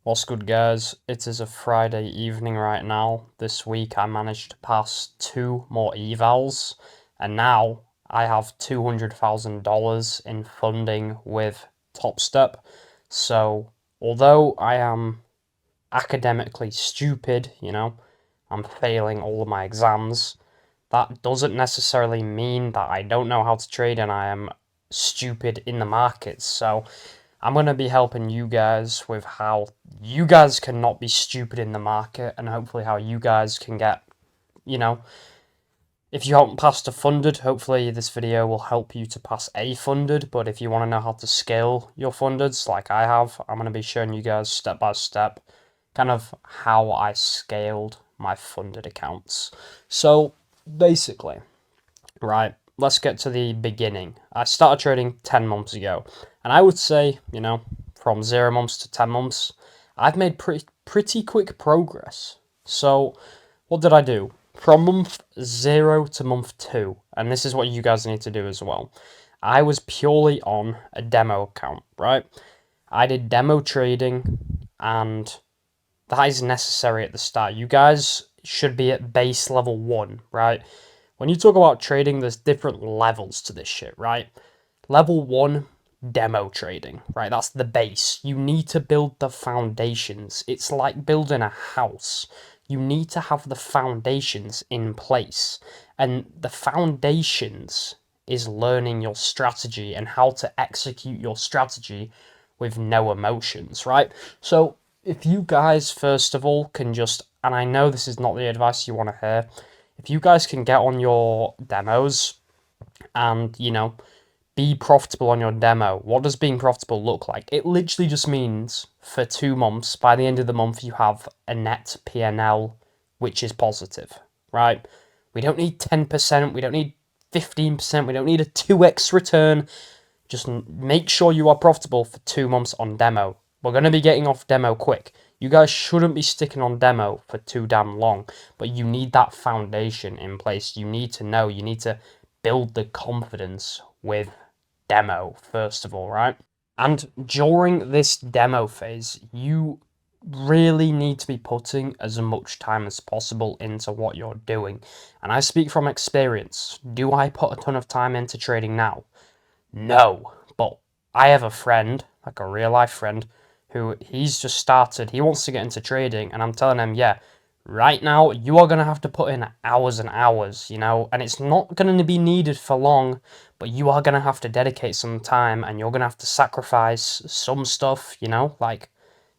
What's good, guys? It is a Friday evening right now. This week I managed to pass two more evals, and now I have $200,000 in funding with TopStep. So, although I am academically stupid, I'm failing all of my exams, that doesn't necessarily mean that I don't know how to trade and I am stupid in the markets. So, I'm going to be helping you guys with how you guys can not be stupid in the market and hopefully how you guys can get, you know, if you haven't passed a funded, hopefully this video will help you to pass a funded. But if you want to know how to scale your fundeds like I have, I'm going to be showing you guys step by step kind of how I scaled my funded accounts. So basically, right, let's get to the beginning. I started trading 10 months ago, and I would say, from 0 months to 10 months, I've made pretty quick progress. So, what did I do? From month 0 to month 2, and this is what you guys need to do as well. I was purely on a demo account, right? I did demo trading, and that is necessary at the start. You guys should be at base level 1, right? When you talk about trading, there's different levels to this shit, right? Level 1, demo trading, right? That's the base. You need to build the foundations. It's like building a house. You need to have the foundations in place. And the foundations is learning your strategy and how to execute your strategy with no emotions, right? So, if you guys, first of all, can just, and I know this is not the advice you want to hear, if you guys can get on your demos and, be profitable on your demo, what does being profitable look like? It literally just means for 2 months, by the end of the month, you have a net PNL which is positive, right? We don't need 10%, we don't need 15%, we don't need a 2x return. Just make sure you are profitable for 2 months on demo. We're going to be getting off demo quick. You guys shouldn't be sticking on demo for too damn long, but you need that foundation in place. You need to know, you need to build the confidence with demo, first of all, right? And during this demo phase, you really need to be putting as much time as possible into what you're doing. And I speak from experience. Do I put a ton of time into trading now? No, but I have a friend, like a real life friend, who he's just started. He wants to get into trading, and I'm telling him, yeah, right now you are going to have to put in hours and hours, and it's not going to be needed for long, but you are going to have to dedicate some time and you're going to have to sacrifice some stuff, like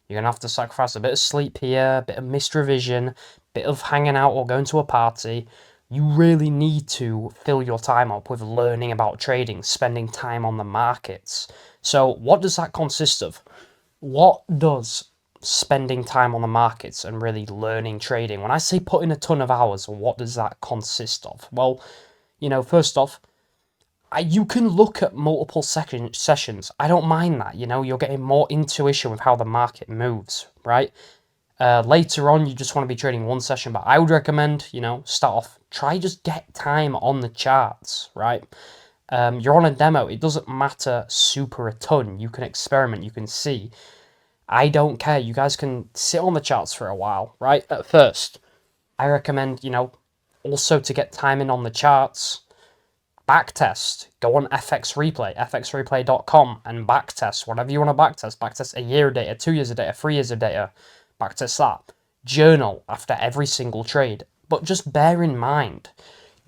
you're going to have to sacrifice a bit of sleep here, a bit of missed revision, a bit of hanging out or going to a party. You really need to fill your time up with learning about trading, spending time on the markets. So, what does that consist of? What does spending time on the markets and really learning trading, when I say putting a ton of hours, what does that consist of? Well, first off, you can look at multiple sessions. I don't mind that, you're getting more intuition with how the market moves, right? Later on, you just want to be trading one session, but I would recommend, start off, try just get time on the charts, right? You're on a demo, it doesn't matter super a ton. You can experiment, you can see. I don't care. You guys can sit on the charts for a while, right? At first, I recommend, also to get timing on the charts, backtest. Go on FX Replay, fxreplay.com, and backtest whatever you want to backtest. Backtest a year of data, 2 years of data, 3 years of data. Backtest that. Journal after every single trade. But just bear in mind,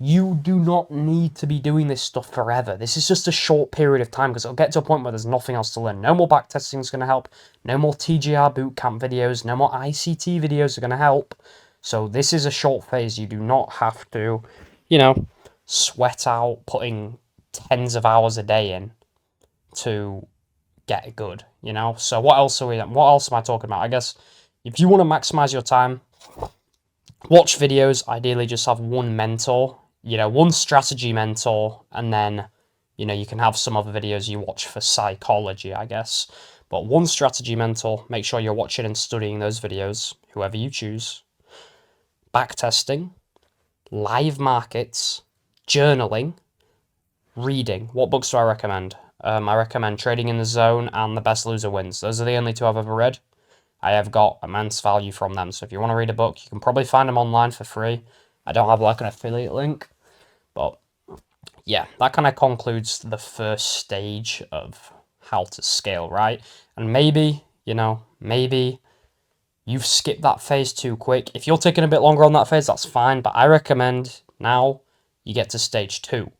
you do not need to be doing this stuff forever. This is just a short period of time because it'll get to a point where there's nothing else to learn. No more backtesting is going to help. No more TGR bootcamp videos. No more ICT videos are going to help. So this is a short phase. You do not have to, sweat out putting tens of hours a day in to get good, So what else am I talking about? I guess if you want to maximize your time, watch videos. Ideally just have one mentor, one strategy mentor, and then you can have some other videos you watch for psychology, I guess. But one strategy mentor, make sure you're watching and studying those videos, whoever you choose. Backtesting, live markets, journaling, reading. What books do I recommend? I recommend Trading in the Zone and The Best Loser Wins. Those are the only two I've ever read. I have got immense value from them. So if you want to read a book, you can probably find them online for free. I don't have like an affiliate link, but yeah, that kind of concludes the first stage of how to scale, right? And maybe, maybe you've skipped that phase too quick. If you're taking a bit longer on that phase, that's fine, but I recommend now you get to stage 2,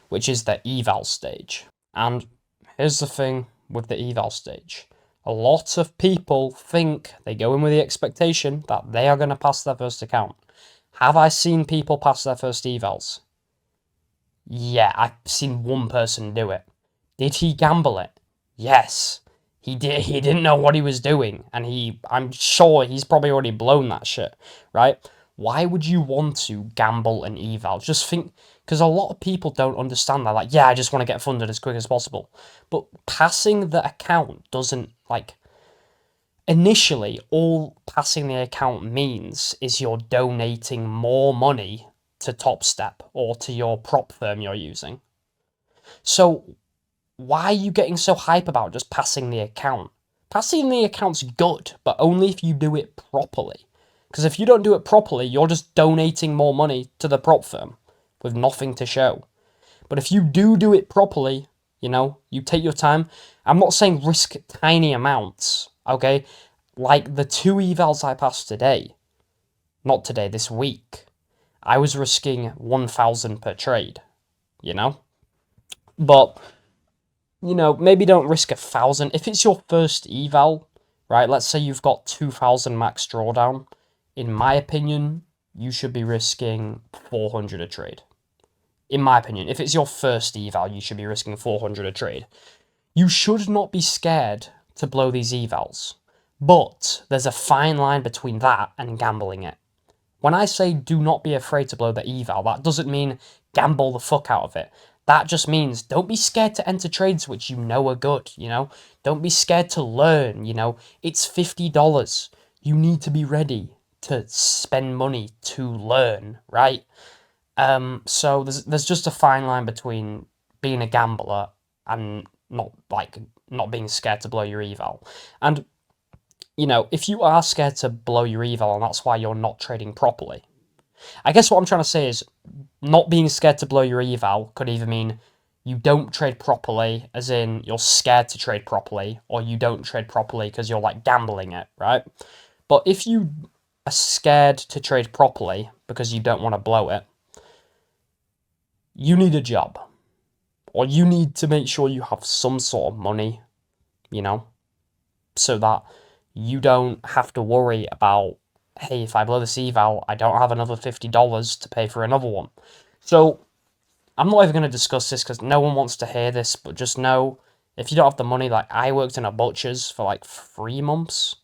which is the eval stage. And here's the thing with the eval stage. A lot of people think they go in with the expectation that they are going to pass their first account. Have I seen people pass their first evals? Yeah, I've seen one person do it. Did he gamble it? Yes. He did. He didn't know what he was doing, and I'm sure he's probably already blown that shit, right? Why would you want to gamble an eval? Just think, because a lot of people don't understand that. Like, yeah, I just want to get funded as quick as possible. But passing the account doesn't, like, initially, all passing the account means is you're donating more money to TopStep or to your prop firm you're using. So why are you getting so hype about just passing the account? Passing the account's good, but only if you do it properly. Because if you don't do it properly, you're just donating more money to the prop firm with nothing to show. But if you do it properly, you take your time. I'm not saying risk tiny amounts, okay? Like the 2 evals I passed today, not today, this week, I was risking 1,000 per trade, But maybe don't risk 1,000. If it's your first eval, right, let's say you've got 2,000 max drawdown, in my opinion, you should be risking 400 a trade. In my opinion, if it's your first eval, you should be risking 400 a trade. You should not be scared to blow these evals, but there's a fine line between that and gambling it. When I say do not be afraid to blow the eval, that doesn't mean gamble the fuck out of it. That just means don't be scared to enter trades which are good, Don't be scared to learn, It's $50. You need to be ready to spend money to learn, right? So there's just a fine line between being a gambler and not being scared to blow your eval. And if you are scared to blow your eval and that's why you're not trading properly, I guess what I'm trying to say is not being scared to blow your eval could either mean you don't trade properly, as in you're scared to trade properly, or you don't trade properly because you're like gambling it, right? But if you are scared to trade properly because you don't want to blow it, you need a job. Or you need to make sure you have some sort of money, so that you don't have to worry about, hey, if I blow this eval, I don't have another $50 to pay for another one. So I'm not even going to discuss this because no one wants to hear this, but just know, if you don't have the money, like I worked in a butcher's for like 3 months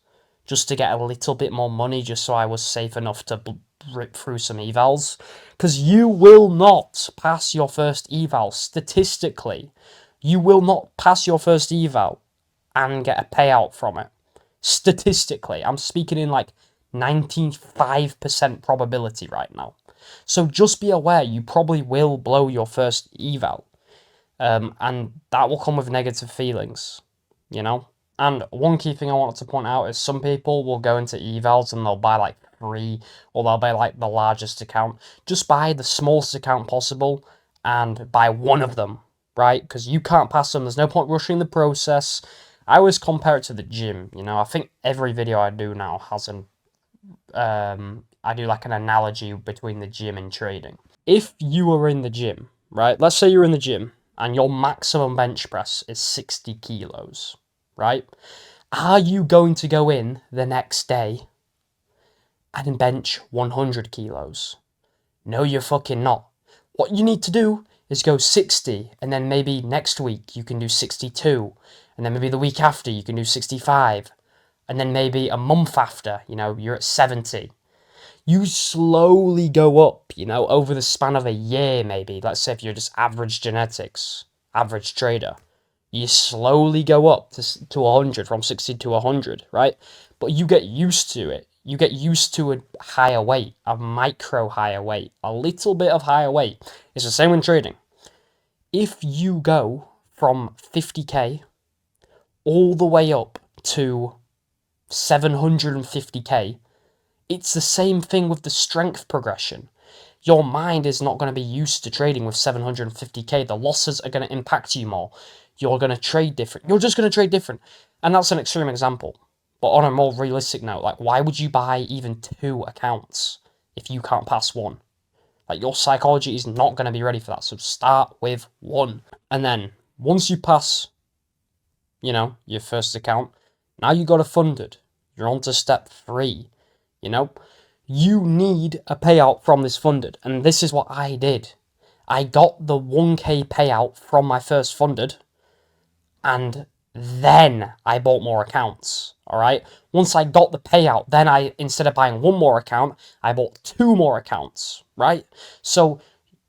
just to get a little bit more money just so I was safe enough to rip through some evals. Because you will not pass your first eval, statistically. You will not pass your first eval and get a payout from it. Statistically, I'm speaking in like 95% probability right now. So just be aware, you probably will blow your first eval. And that will come with negative feelings, And one key thing I wanted to point out is some people will go into evals and they'll buy like 3, or they'll buy like the largest account. Just buy the smallest account possible and buy one of them, right? Because you can't pass them. There's no point rushing the process. I always compare it to the gym, I think every video I do now has I do like an analogy between the gym and trading. If you are in the gym, right? Let's say you're in the gym and your maximum bench press is 60 kilos, right? Are you going to go in the next day and bench 100 kilos? No, you're fucking not. What you need to do is go 60, and then maybe next week you can do 62, and then maybe the week after you can do 65, and then maybe a month after, you're at 70. You slowly go up, over the span of a year maybe. Let's say if you're just average genetics, average trader, you slowly go up to 100, from 60 to 100, right? But you get used to it. You get used to a higher weight, a micro higher weight, a little bit of higher weight. It's the same when trading. If you go from 50k all the way up to 750k. It's the same thing with the strength progression. Your mind is not going to be used to trading with 750k. The losses are going to impact you more. You're going to trade different. You're just going to trade different. And that's an extreme example. But on a more realistic note, like, why would you buy even 2 accounts if you can't pass 1? Like, your psychology is not going to be ready for that. So start with 1. And then once you pass, your first account, now you got a funded. You're on to step 3. You need a payout from this funded. And this is what I did. I got the 1k payout from my first funded, and then I bought more accounts. All right. Once I got the payout, then instead of buying 1 more account, I bought 2 more accounts. Right. So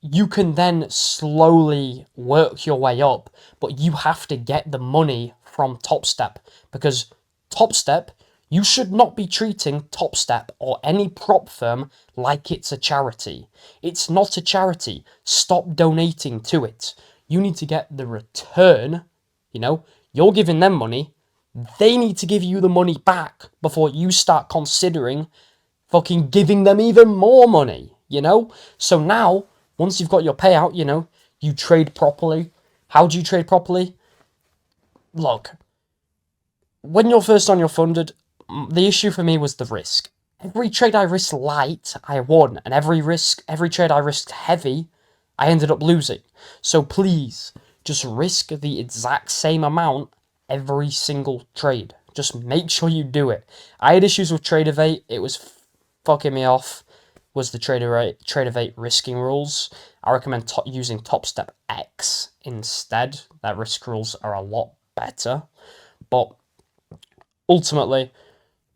you can then slowly work your way up, but you have to get the money from Top Step, because Top Step, you should not be treating Top Step or any prop firm like it's a charity. It's not a charity. Stop donating to it. You need to get the return. You're giving them money. They need to give you the money back before you start considering fucking giving them even more money, So now, once you've got your payout, you trade properly. How do you trade properly? Look, when you're first on your funded, the issue for me was the risk. Every trade I risked light, I won. And every trade I risked heavy, I ended up losing. So please, just risk the exact same amount every single trade. Just make sure you do it. I had issues with Tradeovate. It was fucking me off. Was the Tradeovate risking rules. I recommend using Top Step X instead. Their risk rules are a lot better. But ultimately,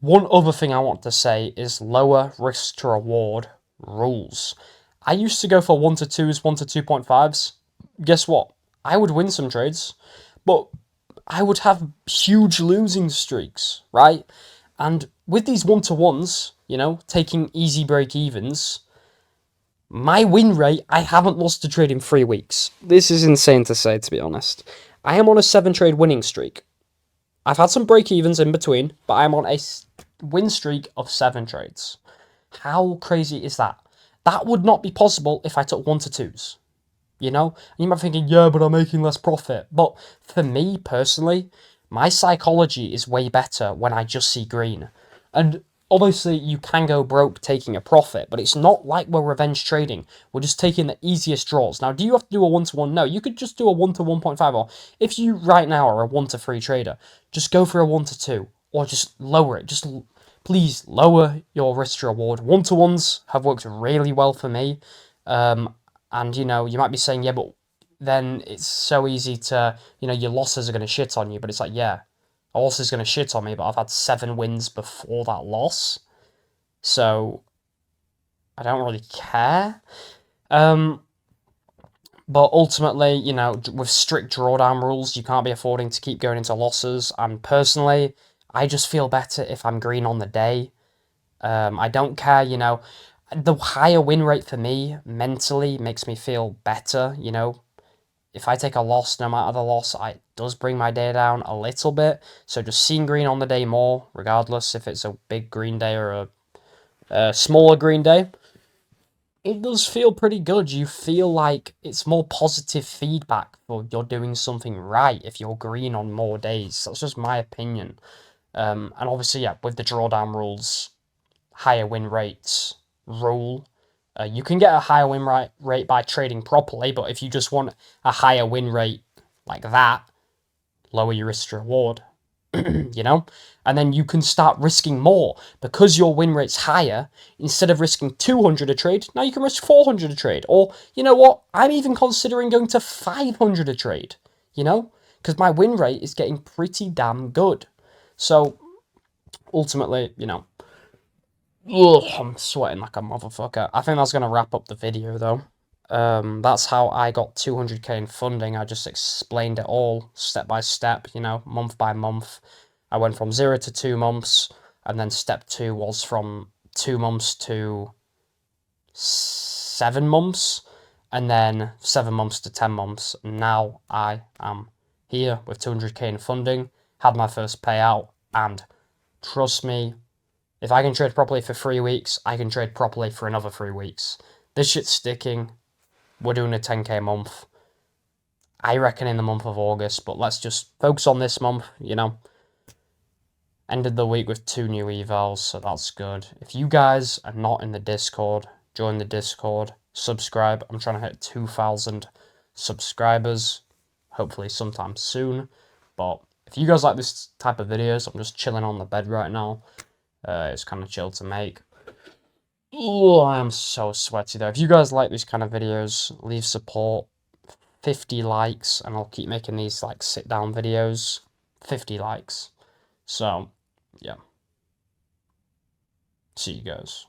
one other thing I want to say is lower risk to reward rules. I used to go for 1 to 2s, 1 to 2.5s. Guess what? I would win some trades, but I would have huge losing streaks, right? And with these 1 to 1s, taking easy break evens, my win rate, I haven't lost a trade in 3 weeks. This is insane to say, to be honest. I am on a 7 trade winning streak. I've had some break evens in between, but I'm on a win streak of 7 trades. How crazy is that? That would not be possible if I took 1 to 2s. And you might be thinking, yeah, but I'm making less profit. But for me personally, my psychology is way better when I just see green. And obviously, you can go broke taking a profit, but it's not like we're revenge trading. We're just taking the easiest draws. Now, do you have to do a 1-to-1? No, you could just do a 1 to 1.5. Or if you right now are a 1 to 3 trader, just go for a 1 to 2. Or just lower it. Please lower your risk to reward. 1-to-1s have worked really well for me. And, you might be saying, yeah, but then it's so easy to, your losses are going to shit on you. But it's like, yeah, a loss is going to shit on me, but I've had 7 wins before that loss. So I don't really care. But ultimately, with strict drawdown rules, you can't be affording to keep going into losses. And personally, I just feel better if I'm green on the day. I don't care, the higher win rate for me mentally makes me feel better, If I take a loss, no matter the loss, it does bring my day down a little bit. So just seeing green on the day more, regardless if it's a big green day or a smaller green day, it does feel pretty good. You feel like it's more positive feedback for you're doing something right if you're green on more days. That's just my opinion. And obviously, yeah, with the drawdown rules, higher win rates rule. You can get a higher win rate by trading properly, but if you just want a higher win rate like that, lower your risk to reward, And then you can start risking more because your win rate's higher. Instead of risking 200 a trade, now you can risk 400 a trade. Or, you know what? I'm even considering going to 500 a trade, because my win rate is getting pretty damn good. So, ultimately, ugh, I'm sweating like a motherfucker. I think that's going to wrap up the video, though. That's how I got 200k in funding. I just explained it all step by step, month by month. I went from 0 to 2 months, and then step 2 was from 2 months to 7 months, and then 7 months to 10 months. Now I am here with 200k in funding, had my first payout, and Trust me, if I can trade properly for 3 weeks, I can trade properly for another 3 weeks. This shit's sticking. We're doing a 10k month. I reckon in the month of August, but let's just focus on this month, you know. Ended the week with 2 new evals, so that's good. If you guys are not in the Discord, join the Discord, subscribe. I'm trying to hit 2,000 subscribers, hopefully sometime soon. But if you guys like this type of videos, I'm just chilling on the bed right now. It's kind of chill to make. Oh, I am so sweaty though. If you guys like these kind of videos, leave support. 50 likes, and I'll keep making these like sit down videos. 50 likes. So, yeah. See you guys.